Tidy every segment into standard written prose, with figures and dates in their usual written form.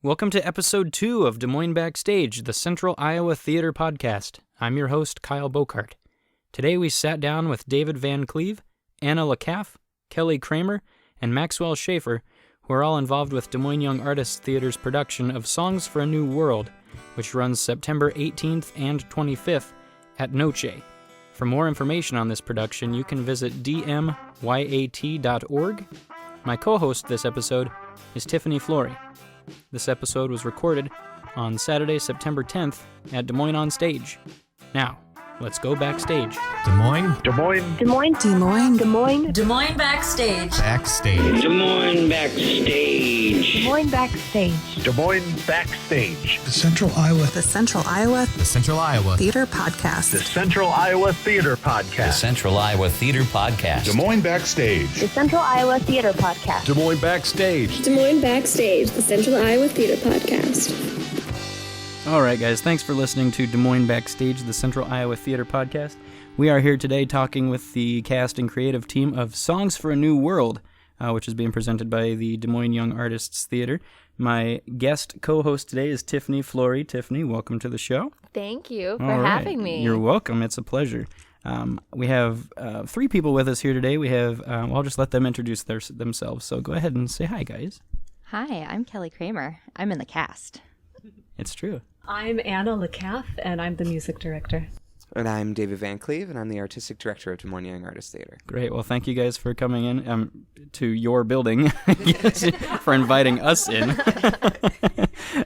Welcome to episode 2 of Des Moines Backstage, the Central Iowa Theater Podcast. I'm your host, Kyle Bokart. Today we sat down with David Van Cleve, Anna LeCaffe, Kelly Kramer, and Maxwell Schaefer, who are all involved with Des Moines Young Artists Theater's production of Songs for a New World, which runs September 18th and 25th at Noche. For more information on this production, you can visit dmyat.org. My co-host this episode is Tiffany Flory. This episode was recorded on Saturday, September 10th at Des Moines On Stage. Now, let's go backstage. Des Moines. Des Moines. Des Moines. Des Moines. Des Moines. Des Moines Backstage. Backstage. Des Moines Backstage. Des Moines Backstage. Des Moines Backstage. The Central Iowa. The Central Iowa. The Central Iowa Theater Podcast. The Central Iowa Theater Podcast. The Central Iowa Theater Podcast. Des Moines Backstage. The Central Iowa Theater Podcast. Des Moines Backstage. Des Moines Backstage, the Central Iowa Theater Podcast. All right, guys, thanks for listening to Des Moines Backstage, the Central Iowa Theater Podcast. We are here today talking with the cast and creative team of Songs for a New World, which is being presented by the Des Moines Young Artists Theater. My guest co-host today is Tiffany Flory. Tiffany, welcome to the show. Thank you for having me. You're welcome. It's a pleasure. We have 3 people with us here today. We have, I'll just let them introduce themselves. So go ahead and say hi, guys. Hi, I'm Kelly Kramer. I'm in the cast. It's true. I'm Anna LeCaffe, and I'm the music director. And I'm David Van Cleve, and I'm the artistic director of Des Moines Young Artists Theater. Great. Well, thank you guys for coming in to your building, for inviting us in.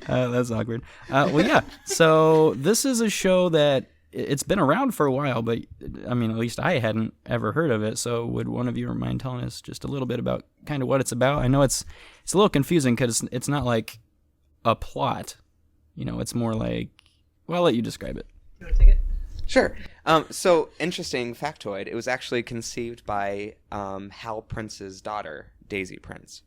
That's awkward. Well, yeah. So this is a show that it's been around for a while, but I mean, at least I hadn't ever heard of it. So would one of you mind telling us just a little bit about kind of what it's about? I know it's a little confusing because it's not like a plot. You know, it's more like, well, I'll let you describe it. You want to take it? Sure. So, interesting factoid. It was actually conceived by Hal Prince's daughter, Daisy Prince.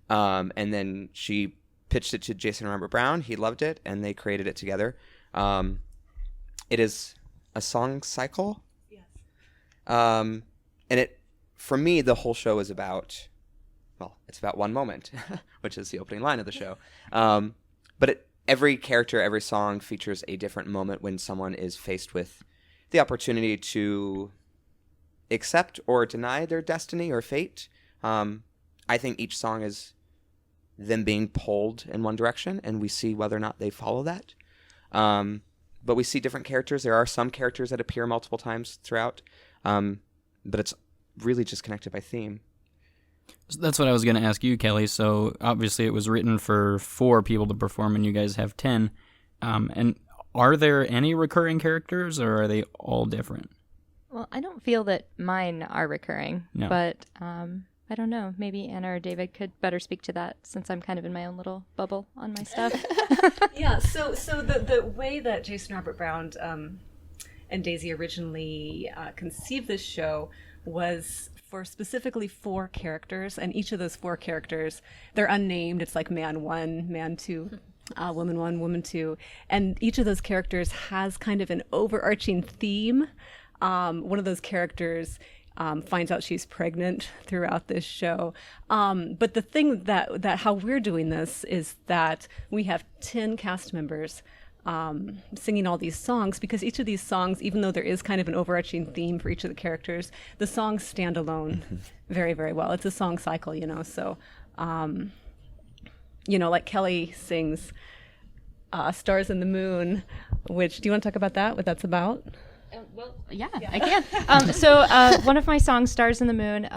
And then she pitched it to Jason Robert Brown. He loved it, and they created it together. It is a song cycle. Yes. And for me, the whole show is about, well, it's about one moment, which is the opening line of the show. But every character, every song features a different moment when someone is faced with the opportunity to accept or deny their destiny or fate. I think each song is them being pulled in one direction, and we see whether or not they follow that. But we see different characters. There are some characters that appear multiple times throughout, but it's really just connected by theme. That's what I was going to ask you, Kelly. So obviously it was written for 4 people to perform, and you guys have 10. And are there any recurring characters, or are they all different? Well, I don't feel that mine are recurring, No. but I don't know. Maybe Anna or David could better speak to that since I'm kind of in my own little bubble on my stuff. Yeah, so the way that Jason Robert Brown and Daisy originally conceived this show was for specifically 4 characters, and each of those 4 characters, they're unnamed. It's like man 1, man 2, woman 1, woman 2, and each of those characters has kind of an overarching theme. One of those characters finds out she's pregnant throughout this show. But the thing that how we're doing this is that we have 10 cast members singing all these songs, because each of these songs, even though there is kind of an overarching theme for each of the characters, the songs stand alone very, very well. It's a song cycle, you know. So, like Kelly sings Stars in the Moon, which, do you want to talk about that, what that's about? Well, yeah, I can. One of my songs, Stars in the Moon,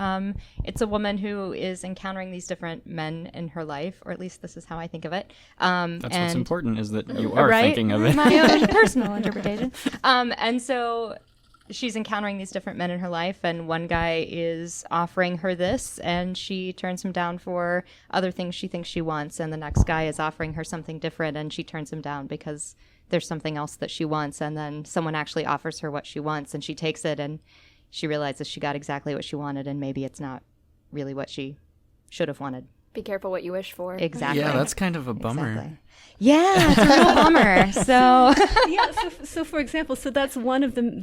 it's a woman who is encountering these different men in her life, or at least this is how I think of it. That's what's important, is that you are thinking of it. My own personal interpretation. And so she's encountering these different men in her life, and one guy is offering her this, and she turns him down for other things she thinks she wants, and the next guy is offering her something different, and she turns him down because there's something else that she wants, and then someone actually offers her what she wants, and she takes it, and she realizes she got exactly what she wanted, and maybe it's not really what she should have wanted. Be careful what you wish for. Exactly. Yeah, that's kind of a bummer. Exactly. Yeah, it's a real bummer. So Yeah, so for example, so that's one of the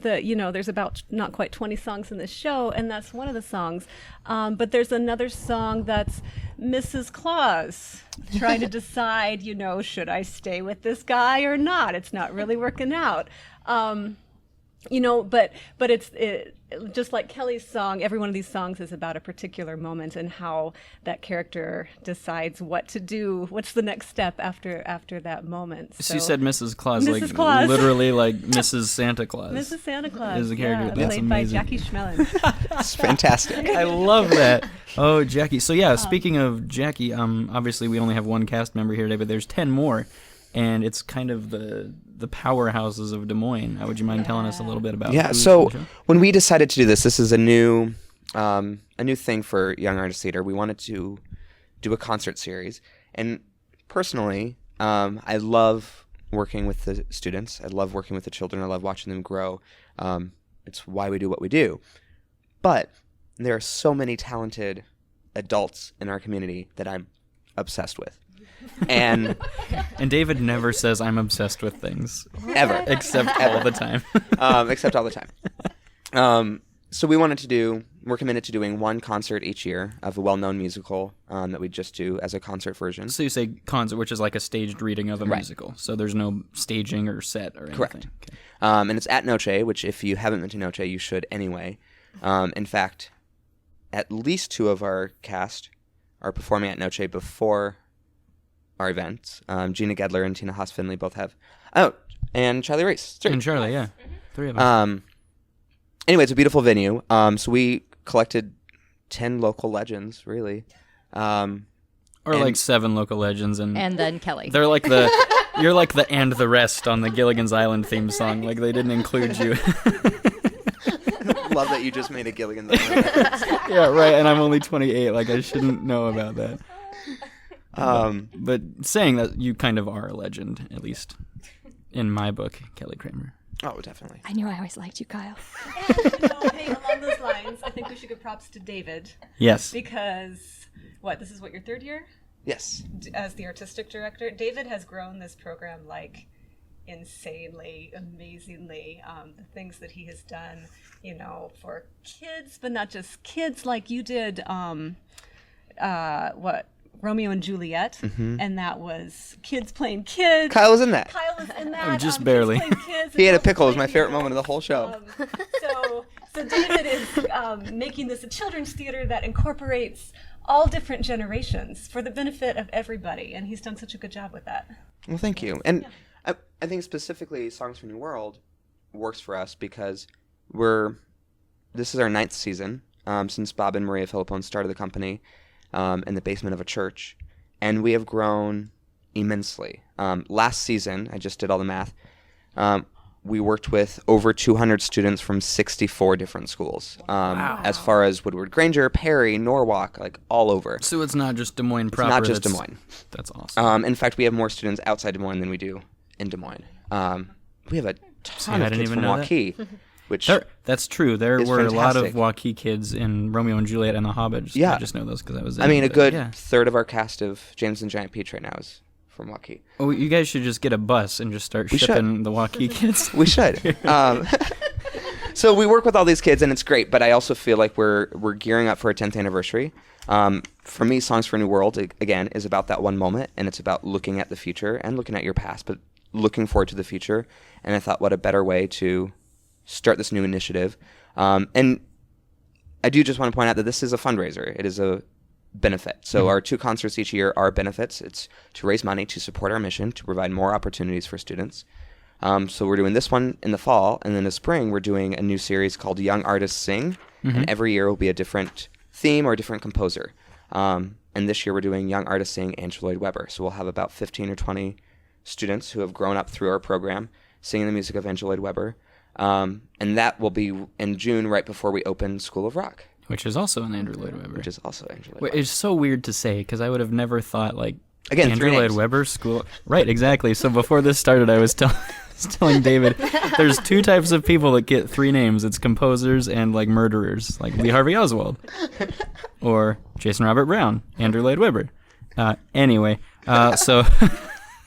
there's about not quite 20 songs in this show, and that's one of the songs. But there's another song that's Mrs. Claus trying to decide, should I stay with this guy or not? It's not really working out. But it's just like Kelly's song. Every one of these songs is about a particular moment and how that character decides what to do. What's the next step after that moment? So you said Mrs. Claus, Mrs. Claus. literally like Mrs. Santa Claus. Mrs. Santa Claus is a character. That's played amazing. by Jackie Schmelin. It's fantastic. I love that. Oh, Jackie. So yeah, speaking of Jackie, obviously we only have one cast member here today, but there's 10 more, and it's kind of the powerhouses of Des Moines. Would you mind telling us a little bit about? Yeah. who's So in the show? when we decided to do this is a new thing for Young Artist Theater. We wanted to do a concert series, and personally, I love working with the students. I love working with the children. I love watching them grow. It's why we do what we do. But there are so many talented adults in our community that I'm obsessed with. And David never says I'm obsessed with things ever. except all the time. Except all the time. So we're committed to doing one concert each year of a well-known musical that we just do as a concert version. So you say concert, which is like a staged reading of a musical. So there's no staging or set or anything. Correct. Okay. And it's at Noche, which if you haven't been to Noche, you should anyway. In fact, at least 2 of our cast are performing at Noche before our events. Gina Gedler and Tina Haas-Finley both have. Oh, and Charlie Race. 3. And Charlie, yeah. 3 of them. Anyway, it's a beautiful venue. So we collected 10 local legends, really. Or like 7 local legends. And then Kelly. They're like you're like the and the rest on the Gilligan's Island theme song. Like they didn't include you. Love that you just made a Gilligan's Island. Yeah, right. And I'm only 28. Like I shouldn't know about that. But saying that, you kind of are a legend, at least in my book, Kelly Kramer. Oh, definitely. I knew I always liked you, Kyle. Hey, along those lines, I think we should give props to David. Yes. Because, this is your 3rd year? Yes. As the artistic director. David has grown this program, insanely, amazingly. The things that he has done, for kids, but not just kids, like you did, Romeo and Juliet, and that was kids playing kids. Kyle was in that. Kyle was in that. Just barely. Kids playing kids, He had a adults pickle. It was my playing favorite you. moment of the whole show. So David is making this a children's theater that incorporates all different generations for the benefit of everybody, and he's done such a good job with that. Well, thank you. And I think specifically Songs for New World works for us because this is our 9th season since Bob and Maria Filippone started the company. In the basement of a church, and we have grown immensely. Last season, I just did all the math, we worked with over 200 students from 64 different schools, as far as Woodward Granger, Perry, Norwalk, like all over. So it's not just Des Moines proper. It's not just Des Moines. That's awesome. In fact, we have more students outside Des Moines than we do in Des Moines. We have a ton I of didn't kids even from know that. Waukee. Which That's true. There is were a lot of fantastic. Waukee kids in Romeo and Juliet and The Hobbit. Yeah. I just know those because I was in I mean, it, a but good yeah. third of our cast of James and Giant Peach right now is from Waukee. Oh, you guys should just get a bus and just start We should. shipping the Waukee kids. We should. So we work with all these kids, and it's great. But I also feel like we're gearing up for a 10th anniversary. For me, Songs for a New World, again, is about that one moment, and it's about looking at the future and looking at your past, but looking forward to the future. And I thought, what a better way to start this new initiative. And I do just want to point out that this is a fundraiser. It is a benefit. So our 2 concerts each year are benefits. It's to raise money to support our mission, to provide more opportunities for students. So we're doing this one in the fall, and then in the spring we're doing a new series called Young Artists Sing, and every year will be a different theme or a different composer. And this year we're doing Young Artists Sing Andrew Lloyd Webber. So we'll have about 15 or 20 students who have grown up through our program singing the music of Andrew Lloyd Webber. And that will be in June, right before we open School of Rock. Which is also an Andrew Lloyd Webber. Which is also Andrew Lloyd Wait, Webber. it's so weird to say because I would have never thought Again, Andrew 3 Lloyd names. Webber school. Right, exactly. So before this started, I was telling David, there's 2 types of people that get 3 names. It's composers and murderers, like Lee Harvey Oswald, or Jason Robert Brown, Andrew Lloyd Webber. Anyway, so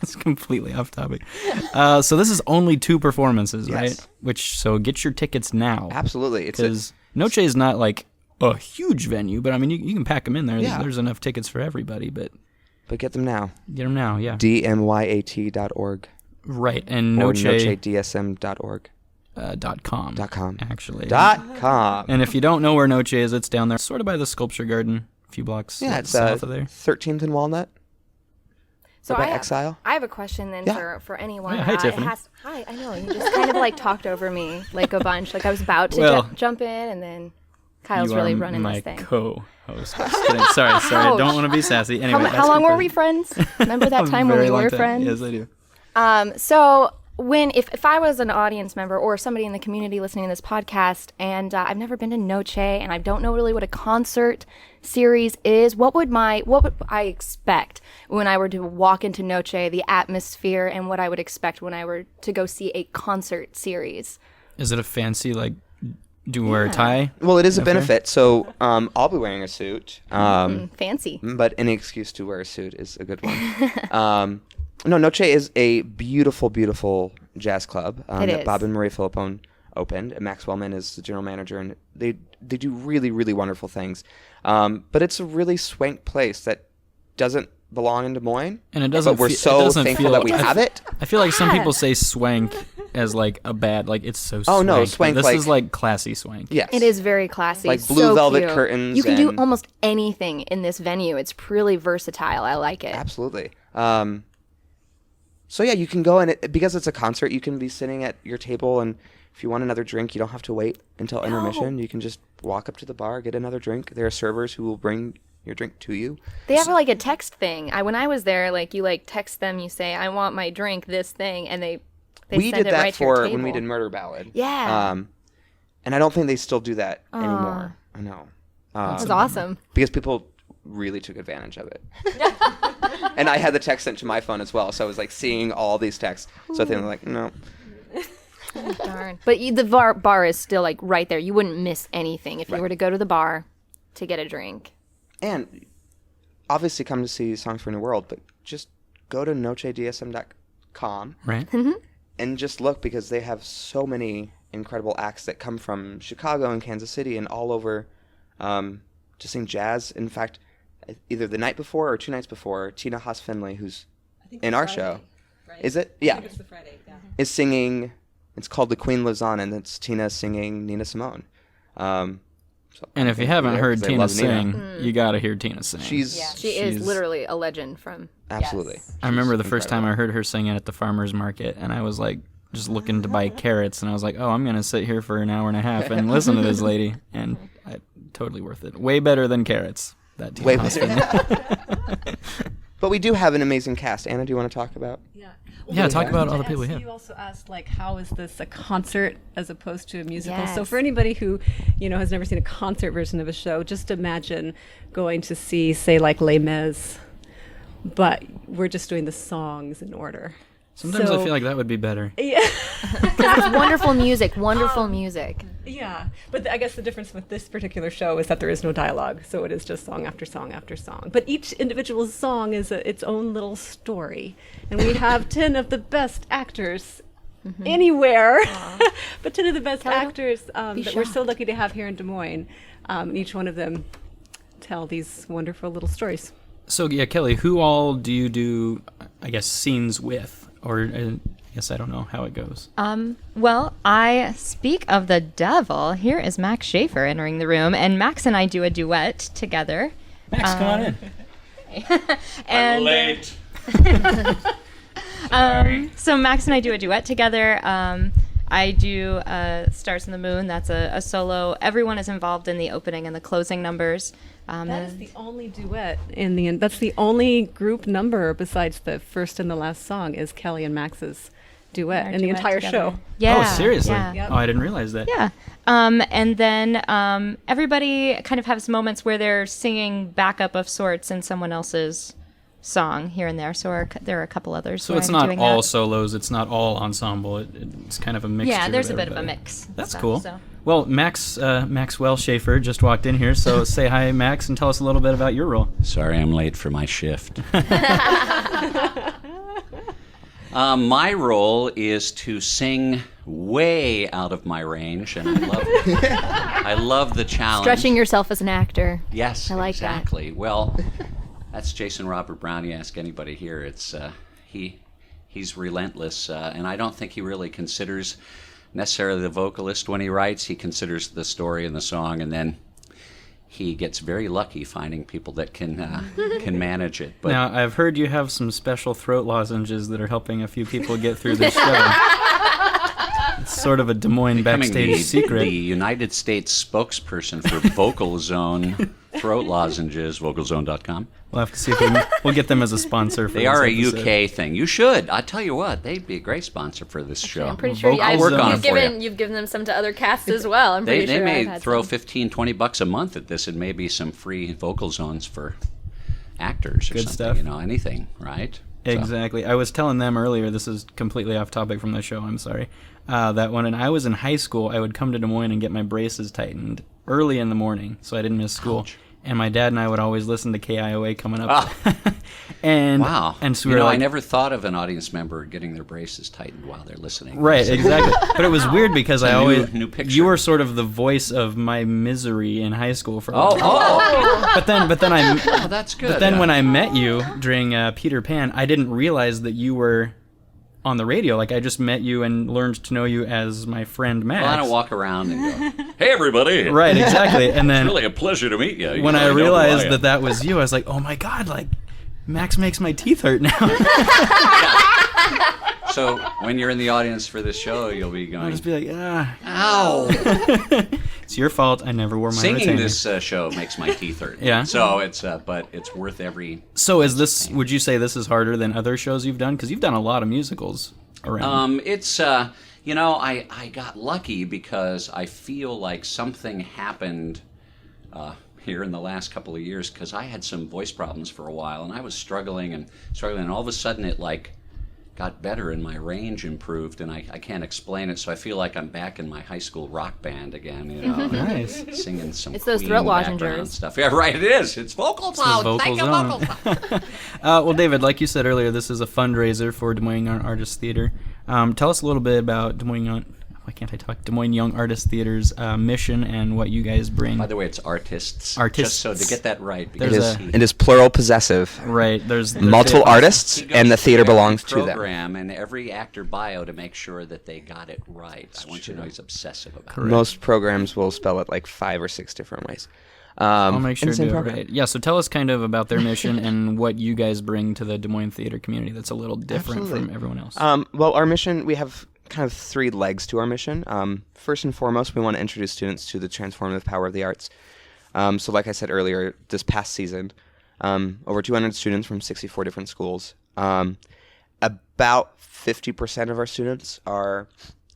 It's completely off topic. So this is only 2 performances, Yes. right? So get your tickets now. Absolutely. Because Noche is not like a huge venue, but I mean, you can pack them in there. Yeah. There's enough tickets for everybody, but But get them now. get them now, yeah. dmyat.org. Right, and Or Noche nochedsm.org. .com, .com. actually. .com. And if you don't know where Noche is, it's down there, sort of by the Sculpture Garden, a few blocks Yeah, it's south of there. 13th and Walnut. So by I have, Exile. I have a question then Yeah. for anyone. Yeah, hi, Tiffany. Hi, I know. You just kind of like talked over me like a bunch. Like I was about to Well, jump in, and then Kyle's You really are running my this thing. co-host. Just kidding. Sorry. I don't want to be sassy. Anyway, How that's long good. were we friends? Remember that A time when very we long were time. friends? Yes, I do. So if I was an audience member or somebody in the community listening to this podcast, and I've never been to Noche, and I don't know really what a concert series is, what would I expect when I were to walk into Noche, the atmosphere, and what I would expect when I were to go see a concert series? Is it a fancy, like, do you wear a tie? Well, it is a Affair? benefit. So I'll be wearing a suit. Fancy. But any excuse to wear a suit is a good one. No, Noche is a beautiful, beautiful jazz club It that is. Bob and Marie Philippone opened. And Max Wellman is the general manager, and they do really, really wonderful things. But it's a really swank place that doesn't belong in Des Moines. And it doesn't But we're it so doesn't thankful feel, that we have it. I feel like some people say swank as like a bad, like it's so Oh, swank. no, but swank This like- is like classy swank. Yes. It is very classy. Like blue so velvet cute. curtains You can do and- almost anything in this venue. It's really versatile. I like it. Absolutely. So yeah, you can go and because it's a concert, you can be sitting at your table, and if you want another drink, you don't have to wait until intermission. You can just walk up to the bar, get another drink. There are servers who will bring your drink to you. They have like a text thing. When I was there, like you like text them, you say, "I want my drink, this thing," and they We send did it that right to your for table. when we did Murder Ballad. Yeah. And I don't think they still do that anymore. I know. That was awesome. Because people really took advantage of it. And I had the text sent to my phone as well, so I was like seeing all these texts. So I think I'm like, no. Darn. But the bar is still like right there. You wouldn't miss anything if you were to go to the bar to get a drink. And obviously come to see Songs for a New World, but just go to nochedsm.com Right? and just look, because they have so many incredible acts that come from Chicago and Kansas City and all over to sing jazz. In fact, either the night before or 2 nights before, Tina Haas-Finley, who's in our show. Right? Is it? Yeah. It's the Friday, yeah. Is singing, it's called The Queen Lives On, and it's Tina singing Nina Simone. And if you haven't Yeah, heard 'cause I Tina love Nina. sing, you got to hear Tina sing. She is literally a legend from. Absolutely. I remember the She's first time incredible. I heard her sing at the farmer's market, and I was like, just looking to buy carrots, and I was like, oh, I'm going to sit here for an hour and a half and listen to this lady. And totally worth it. Way better than carrots. That Tina Way Haas better. thing. But we do have an amazing cast. Anna, do you want to talk about? Yeah. Yeah, talk about all the people we have. You also asked, like, how is this a concert as opposed to a musical? So Yes. for anybody who, has never seen a concert version of a show, just imagine going to see, say, like Les Mis, but we're just doing the songs in order. Sometimes So- I feel like that would be better. It's wonderful music. Wonderful music. Yeah, but I guess the difference with this particular show is that there is no dialogue, so it is just song after song after song. But each individual song is its own little story, and we have 10 of the best actors anywhere, but 10 of the best actors that we're so lucky to have here in Des Moines. And each one of them tell these wonderful little stories. So, yeah, Kelly, who all do you do, I guess, scenes with? Or I guess I don't know how it goes. Well, I speak of the devil. Here is Max Schaefer entering the room, and Max and I do a duet together. Max, come on in. And, Late. So Max and I do a duet together. I do Stars in the Moon. That's a solo. Everyone is involved in the opening and the closing numbers. That is the only duet in the end. That's the only group number besides the first and the last song is Kelly and Max's duet our in the duet entire together. show. Yeah. Oh, seriously? Yeah. Yep. Oh, I didn't realize that. Yeah. And then everybody kind of has moments where they're singing backup of sorts in someone else's song here and there. So there are a couple others. So where it's I'm not doing all that. solos. It's not all ensemble. It's kind of a mixture. Yeah, there's a of bit of a everybody. mix. That's stuff, cool. so. Well, Maxwell Schaefer just walked in here, so say hi, Max, and tell us a little bit about your role. Sorry I'm late for my shift. My role is to sing way out of my range, and I love the challenge. Stretching yourself as an actor. Yes, I like exactly. Well, that's Jason Robert Brown. You ask anybody here, it's he's relentless, and I don't think he really considers necessarily the vocalist when he writes. He considers the story and the song, and then he gets very lucky finding people that can manage it. But now, I've heard you have some special throat lozenges that are helping a few people get through this show. It's sort of a Des Moines Backstage secret. The United States spokesperson for Vocal Zone throat lozenges, vocalzone.com. We'll have to see if we'll get them as a sponsor. For They are a episode. UK thing. You should. I tell you what, they'd be a great sponsor for this show. I'm pretty sure I'll work on it for you. you've given them some to other casts as well. I'm pretty They sure may I've had throw some. $15-20 a month at this, and maybe some free vocal zones for actors or Good something. stuff. Anything, right? Exactly. I was telling them earlier, this is completely off topic from the show, I'm sorry, that when I was in high school, I would come to Des Moines and get my braces tightened early in the morning so I didn't miss school. Ouch. And my dad and I would always listen to KIOA coming up. And Wow. And so we were I like, never thought of an audience member getting their braces tightened while they're listening. right, exactly. But it was weird because I always new picture. you were sort of the voice of my misery in high school for a while. Oh, But then oh, that's good. But then when I met you during Peter Pan, I didn't realize that you were on the radio. Like, I just met you and learned to know you as my friend Max. Well, I don't walk around and go, hey, everybody. Right, exactly. And then It's really a pleasure to meet you. when I realized that was you, I was like, oh my God, like, Max makes my teeth hurt now. So when you're in the audience for this show, you'll be I'll going, just be like, ow. It's your fault. I never wore my Singing retainer. this show makes my teeth hurt. Yeah? So it's, but it's worth every... So is this, would you say this is harder than other shows you've done? Because you've done a lot of musicals around. It's, I got lucky because I feel like something happened here in the last couple of years, because I had some voice problems for a while, and I was struggling, and all of a sudden it, got better and my range improved, and I can't explain it, so I feel like I'm back in my high school rock band again, Nice. singing some It's those Queen throat background lozenges. stuff. Yeah, right, it is. It's vocal sound. Vocal Thank you, zone. vocal sound. Well, David, like you said earlier, this is a fundraiser for Des Moines Young Artists Theater. Tell us a little bit about Des Moines Young Artists Theater's mission and what you guys bring. By the way, it's artists. Artists. Just so to get that right. There's Because a- It is plural possessive. Right, there's Multiple artists, he goes and the theater through every belongs to them. program and every actor bio to make sure that they got it right. I want you to know he's obsessive about it. Most programs will spell it like 5 or 6 different ways. I'll make sure in to the same do it program. right. Yeah, so tell us kind of about their mission and what you guys bring to the Des Moines theater community that's a little different Absolutely. from everyone else. Well, our mission, we have kind of 3 legs to our mission. First and foremost, we want to introduce students to the transformative power of the arts. So like I said earlier, this past season, over 200 students from 64 different schools. About 50% of our students are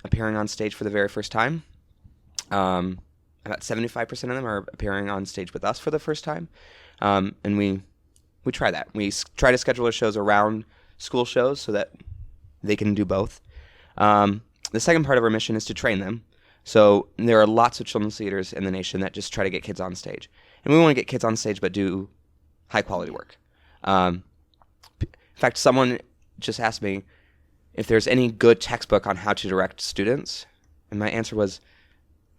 appearing on stage for the very first time. About 75% of them are appearing on stage with us for the first time. And we try that. We try to schedule our shows around school shows so that they can do both. The second part of our mission is to train them. So there are lots of children's theaters in the nation that just try to get kids on stage. And we want to get kids on stage but do high-quality work. In fact, someone just asked me if there's any good textbook on how to direct students. And my answer was,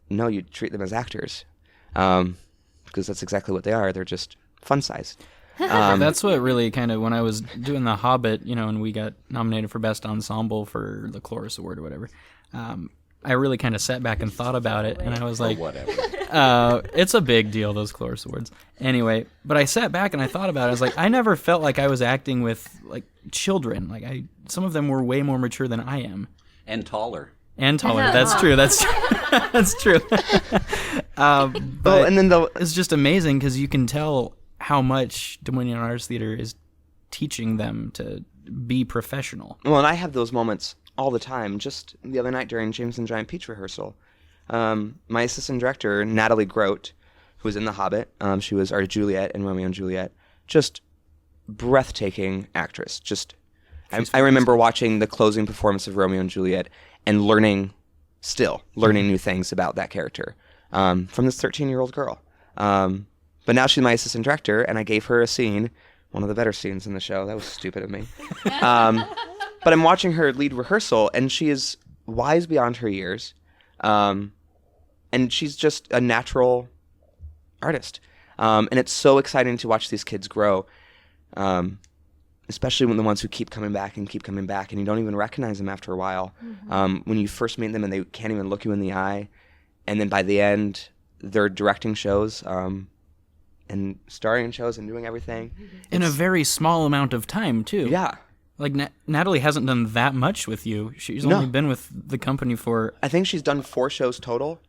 no, you treat them as actors. Because that's exactly what they are. They're just fun-sized. That's what really kind of, when I was doing The Hobbit, and we got nominated for Best Ensemble for the Chorus Award or whatever, I really kind of sat back and thought about it, and I was like, Whatever. it's a big deal, those Chorus Awards. Anyway, but I sat back and I thought about it. I was like, I never felt like I was acting with, like, children. Like, some of them were way more mature than I am. And taller. And taller. That's true. That's true. But and then it's just amazing because you can tell how much Des Moines Young Artists Theater is teaching them to be professional. Well, and I have those moments all the time. Just the other night during James and Giant Peach rehearsal, my assistant director, Natalie Grote, who was in The Hobbit, she was our Juliet in Romeo and Juliet, just breathtaking actress. I remember watching the closing performance of Romeo and Juliet and learning new things about that character from this 13-year-old girl. But now she's my assistant director, and I gave her a scene, one of the better scenes in the show. That was stupid of me. But I'm watching her lead rehearsal, and she is wise beyond her years. And she's just a natural artist. And it's so exciting to watch these kids grow, especially when the ones who keep coming back, and you don't even recognize them after a while. When you first meet them and they can't even look you in the eye, and then by the end, they're directing shows and starring in shows and doing everything. In a very small amount of time, too. Yeah. Like, Natalie hasn't done that much with you. She's only been with the company for... I think she's done 4 shows total.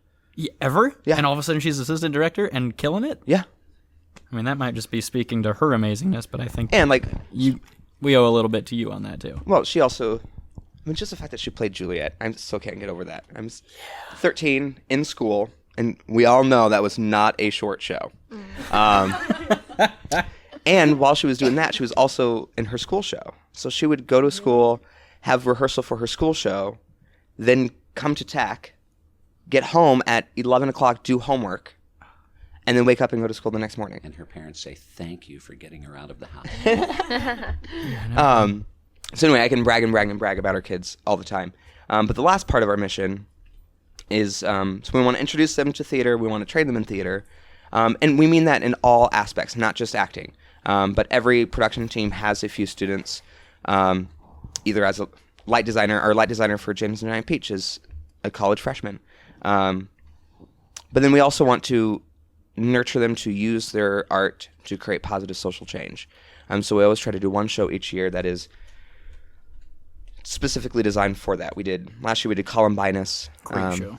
Ever? Yeah. And all of a sudden she's assistant director and killing it? Yeah. I mean, that might just be speaking to her amazingness, but I think and like we owe a little bit to you on that, too. Well, she also... I mean, just the fact that she played Juliet, I still can't get over that. I'm 13, in school, and we all know that was not a short show. And while she was doing that, she was also in her school show. So she would go to school, have rehearsal for her school show, then come to TAC, get home at 11 o'clock, do homework, and then wake up and go to school the next morning. And her parents say, thank you for getting her out of the house. So anyway, I can brag about our kids all the time. But the last part of our mission is, so we want to introduce them to theater, we want to train them in theater, and we mean that in all aspects, not just acting. But every production team has a few students, either as a light designer. Our light designer for James and Giant Peach is a college freshman. But then we also want to nurture them to use their art to create positive social change. So we always try to do one show each year that is specifically designed for that. Last year we did Columbinus,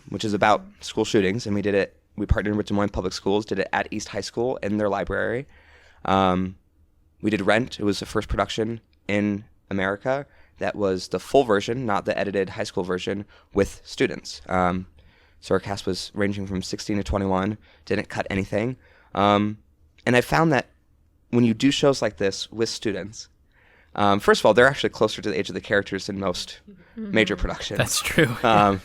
which is about school shootings, and we partnered with Des Moines Public Schools, did it at East High School in their library. We did Rent. It was the first production in America that was the full version, not the edited high school version, with students. So our cast was ranging from 16 to 21, didn't cut anything. And I found that when you do shows like this with students, first of all, they're actually closer to the age of the characters than most major productions. That's true.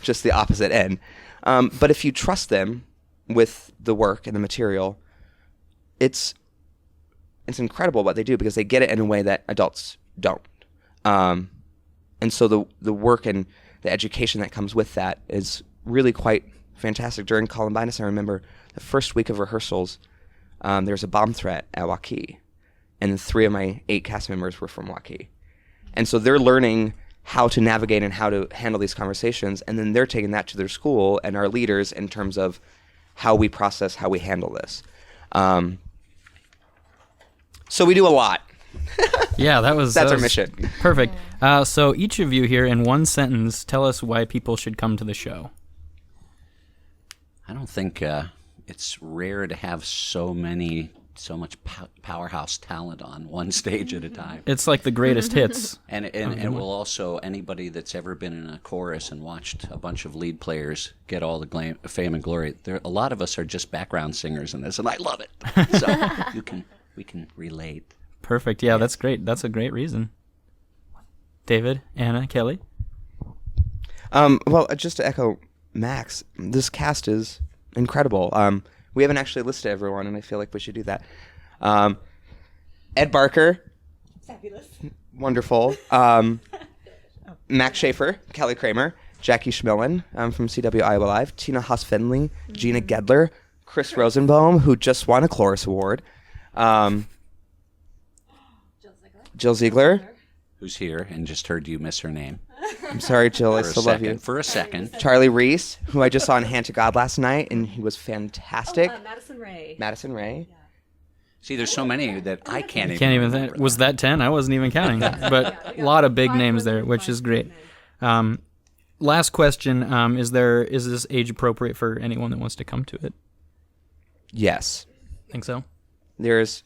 Just the opposite end. But if you trust them with the work and the material, it's incredible what they do, because they get it in a way that adults don't. And so the work and the education that comes with that is really quite fantastic. During Columbinus, I remember the first week of rehearsals, there was a bomb threat at Waukee, and 3 of my 8 cast members were from Waukee. And so they're learning how to navigate and how to handle these conversations, and then they're taking that to their school and our leaders in terms of how we process, how we handle this. So we do a lot. Yeah, that's our mission. Perfect. So each of you here, in one sentence, tell us why people should come to the show. I don't think it's rare to have so much powerhouse talent on one stage at a time. It's like the greatest hits. And it will also, anybody that's ever been in a chorus and watched a bunch of lead players get all the fame and glory, a lot of us are just background singers in this, and I love it. So we can relate. Perfect. Yeah, that's great. That's a great reason. David, Anna, Kelly? Well, just to echo Max, this cast is incredible. We haven't actually listed everyone, and I feel like we should do that. Ed Barker. Fabulous. Wonderful. Max Schaefer, Kelly Kramer, Jackie Schmillen from CW Iowa Live, Tina Haas-Findley, Gina Gedler, Chris Rosenbaum, who just won a Chorus Award, Jill Ziegler. Who's here and just heard you miss her name. I'm sorry, Jill. I still love you. For a second. Charlie Reese, who I just saw in Hand to God last night, and he was fantastic. Madison Ray. Yeah. See, there's so many that I can't even think. Was that 10? I wasn't even counting. But a lot of big names there, which is great. Last question, is this age appropriate for anyone that wants to come to it? Yes. Think so? There's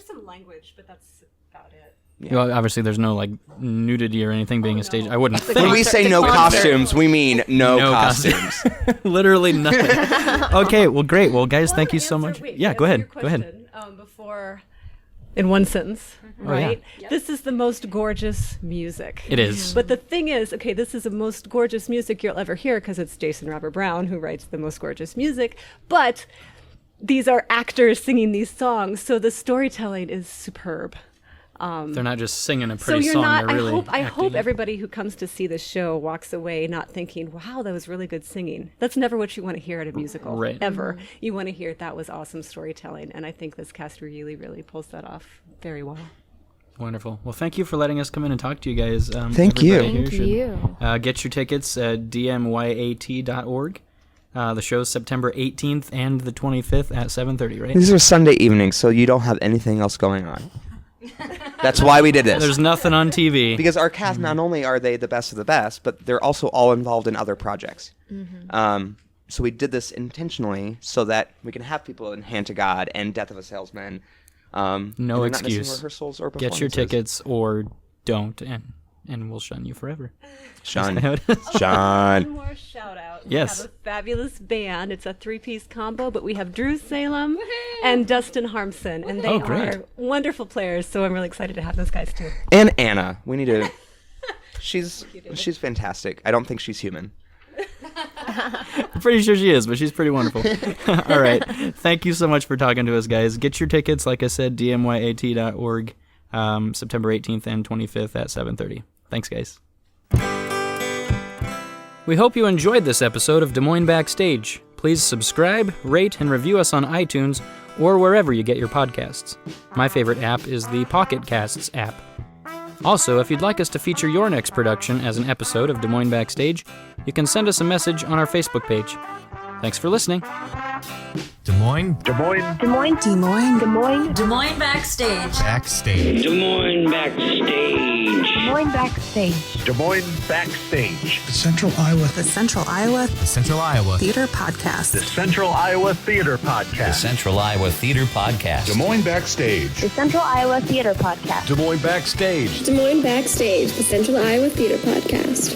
some language, but that's about it. Yeah. Well, obviously, there's no nudity or anything being a stage. I wouldn't. When we say no costumes, we mean no costumes. Literally nothing. Okay. Well, great. Well, guys, thank you so much. Yeah, go ahead. Go ahead. Before, in one sentence, right? Oh, yeah. This is the most gorgeous music. It is. But the thing is, okay, this is the most gorgeous music you'll ever hear because it's Jason Robert Brown who writes the most gorgeous music. But these are actors singing these songs, so the storytelling is superb. They're not just singing a So pretty you're song. not. They're really I hope acting it. everybody who comes to see this show walks away not thinking, "Wow, that was really good singing." That's never what you want to hear at a musical, Right. ever. You want to hear that was awesome storytelling, and I think this cast really, really pulls that off very well. Wonderful. Well, thank you for letting us come in and talk to you guys. Thank you. Everybody here Thank should, get your tickets at dmyat.org. The show's September 18th and the 25th at 7:30, right? These are Sunday evenings, so you don't have anything else going on. That's why we did this. There's nothing on TV. Because our cast, not only are they the best of the best, but they're also all involved in other projects. So we did this intentionally so that we can have people in Hand to God and Death of a Salesman. No and they're not missing excuse. rehearsals or Get your performances. tickets or don't, and we'll shun you forever. Shun. That's how it is. John. One more shout out. Yes. We have a fabulous band. It's a 3-piece combo, but we have Drew Salem and Dustin Harmson, and they Oh, great. are wonderful players. So I'm really excited to have those guys too. And Anna. We need to... She's fantastic. I don't think she's human. I'm pretty sure she is, but she's pretty wonderful. All right. Thank you so much for talking to us, guys. Get your tickets, like I said, dmyat.org, September 18th and 25th at 7:30. Thanks, guys. We hope you enjoyed this episode of Des Moines Backstage. Please subscribe, rate, and review us on iTunes or wherever you get your podcasts. My favorite app is the Pocket Casts app. Also, if you'd like us to feature your next production as an episode of Des Moines Backstage, you can send us a message on our Facebook page. Thanks for listening. Des Moines. Des Moines. Des Moines. Des Moines. Des Moines. Des Moines Backstage. Backstage. Des Moines Backstage. Des Moines Backstage. Des Moines Backstage. The Central Iowa. The Central Iowa. The Central Iowa. Theater Podcast. The Central Iowa Theater The Podcast. Central Iowa Theater Podcast. Des Moines Backstage. The Central Iowa Theater Podcast. Des Moines Backstage. Des Moines Backstage, the Central Iowa Theater Podcast.